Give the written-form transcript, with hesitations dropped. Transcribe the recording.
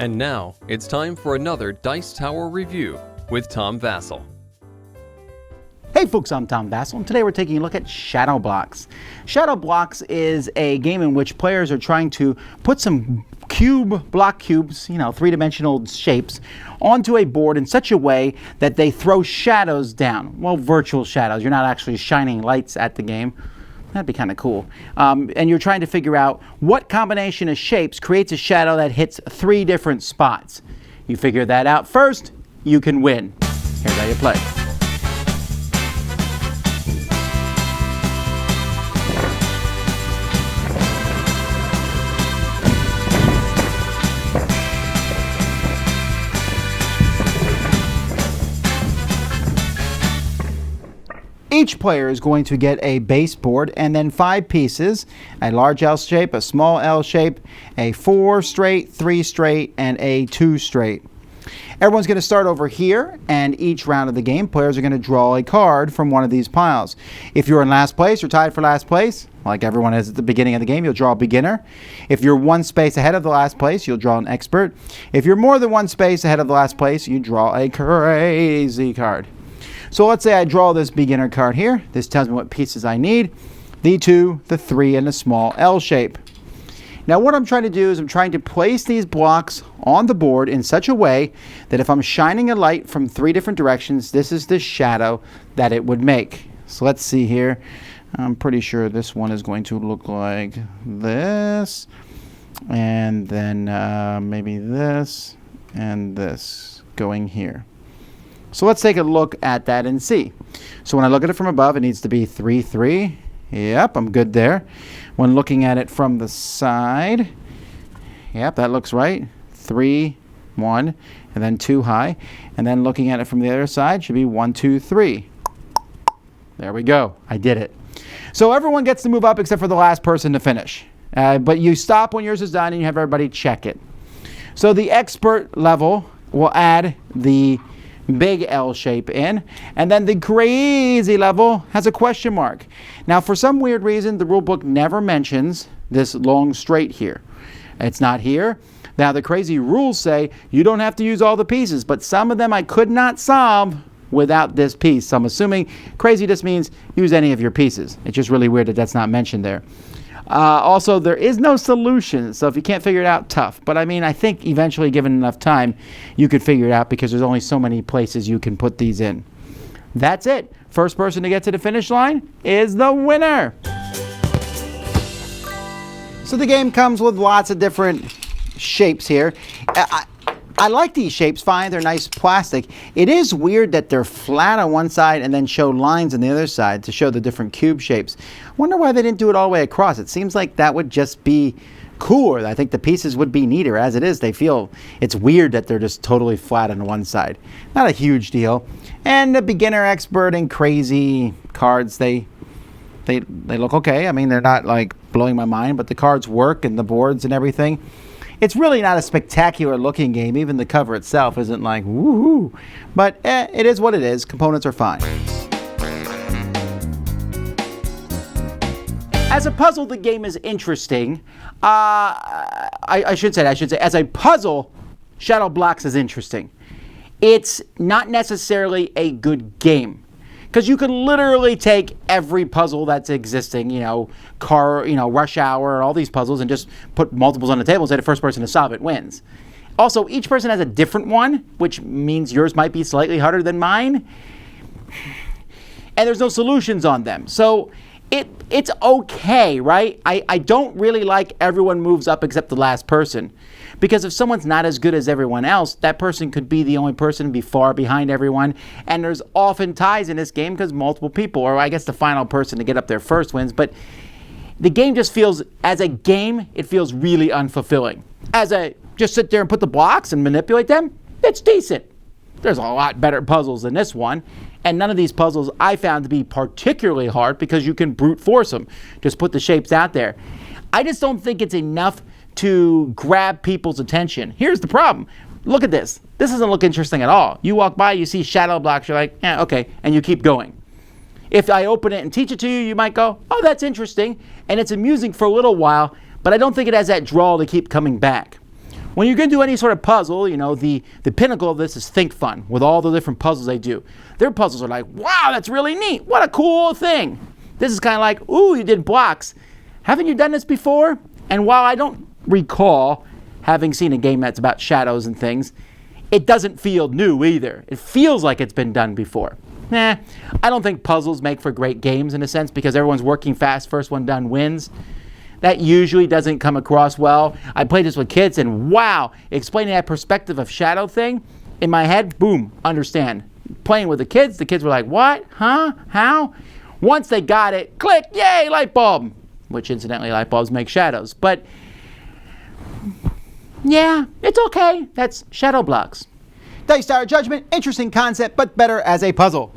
And now, it's time for another Dice Tower review with Tom Vasel. Hey folks, I'm Tom Vasel, and today we're taking a look at Shadow Blocks. Shadow Blocks is a game in which players are trying to put some block cubes, three-dimensional shapes, onto a board in such a way that they throw shadows down. Well, virtual shadows. You're not actually shining lights at the game. That'd be kind of cool. And you're trying to figure out what combination of shapes creates a shadow that hits 3 different spots. You figure that out first, you can win. Here's how you play. Each player is going to get a base board and then 5 pieces, a large L shape, a small L shape, a 4 straight, 3 straight, and a 2 straight. Everyone's going to start over here, and each round of the game, players are going to draw a card from one of these piles. If you're in last place or tied for last place, like everyone is at the beginning of the game, you'll draw a beginner. If you're 1 space ahead of the last place, you'll draw an expert. If you're more than 1 space ahead of the last place, you draw a crazy card. So let's say I draw this beginner card here. This tells me what pieces I need. The 2, the 3, and a small L shape. Now what I'm trying to do is I'm trying to place these blocks on the board in such a way that if I'm shining a light from 3 different directions, this is the shadow that it would make. So let's see here. I'm pretty sure this one is going to look like this. And then maybe this and this going here. So let's take a look at that and see. So when I look at it from above, it needs to be 3, 3. Yep, I'm good there. When looking at it from the side, yep, that looks right. 3, 1, and then 2 high. And then looking at it from the other side, should be 1, 2, 3. There we go. I did it. So everyone gets to move up except for the last person to finish. But you stop when yours is done and you have everybody check it. So the expert level will add the big L shape in, and then the crazy level has a question mark. Now for some weird reason the rule book never mentions this long straight here. It's not here. Now the crazy rules say you don't have to use all the pieces, but some of them I could not solve without this piece. So I'm assuming crazy just means use any of your pieces. It's just really weird that that's not mentioned there. Also, there is no solution, so if you can't figure it out, tough. But I mean, I think eventually, given enough time, you could figure it out because there's only so many places you can put these in. That's it. First person to get to the finish line is the winner. So the game comes with lots of different shapes here. I like these shapes fine. They're nice plastic. It is weird that they're flat on one side and then show lines on the other side to show the different cube shapes. I wonder why they didn't do it all the way across. It seems like that would just be cooler. I think the pieces would be neater. As it is, they feel it's weird that they're just totally flat on one side. Not a huge deal. And the beginner, expert, and crazy cards, they look okay. I mean, they're not like blowing my mind, but the cards work and the boards and everything. It's really not a spectacular looking game. Even the cover itself isn't like woohoo. But it is what it is. Components are fine. As a puzzle, the game is interesting. I should say, as a puzzle, Shadow Blocks is interesting. It's not necessarily a good game. Because you can literally take every puzzle that's existing, Rush Hour, all these puzzles, and just put multiples on the table and say the first person to solve it wins. Also, each person has a different one, which means yours might be slightly harder than mine. And there's no solutions on them. So it's okay, right? I don't really like everyone moves up except the last person. Because if someone's not as good as everyone else, that person could be the only person and be far behind everyone. And there's often ties in this game because multiple people, or I guess the final person to get up there first wins. But the game just feels, as a game, it feels really unfulfilling. Just sit there and put the blocks and manipulate them, it's decent. There's a lot better puzzles than this one. And none of these puzzles I found to be particularly hard because you can brute force them. Just put the shapes out there. I just don't think it's enough to grab people's attention. Here's the problem. Look at this. This doesn't look interesting at all. You walk by, you see shadow blocks, you're like, yeah, okay, and you keep going. If I open it and teach it to you, you might go, oh, that's interesting, and it's amusing for a little while, but I don't think it has that draw to keep coming back. When you're going to do any sort of puzzle, the pinnacle of this is Think Fun, with all the different puzzles they do. Their puzzles are like, wow, that's really neat. What a cool thing. This is kind of like, ooh, you did blocks. Haven't you done this before? And while I don't recall having seen a game that's about shadows and things, it doesn't feel new either. It feels like it's been done before. I don't think puzzles make for great games in a sense, because everyone's working fast, first one done wins. That usually doesn't come across well. I played this with kids and wow, explaining that perspective of shadow thing, in my head, boom, understand. Playing with the kids were like, what? Huh? How? Once they got it, click, yay, light bulb. Which incidentally, light bulbs make shadows. But yeah, it's okay. That's shadow blocks. Dice Tower Judgment, interesting concept, but better as a puzzle.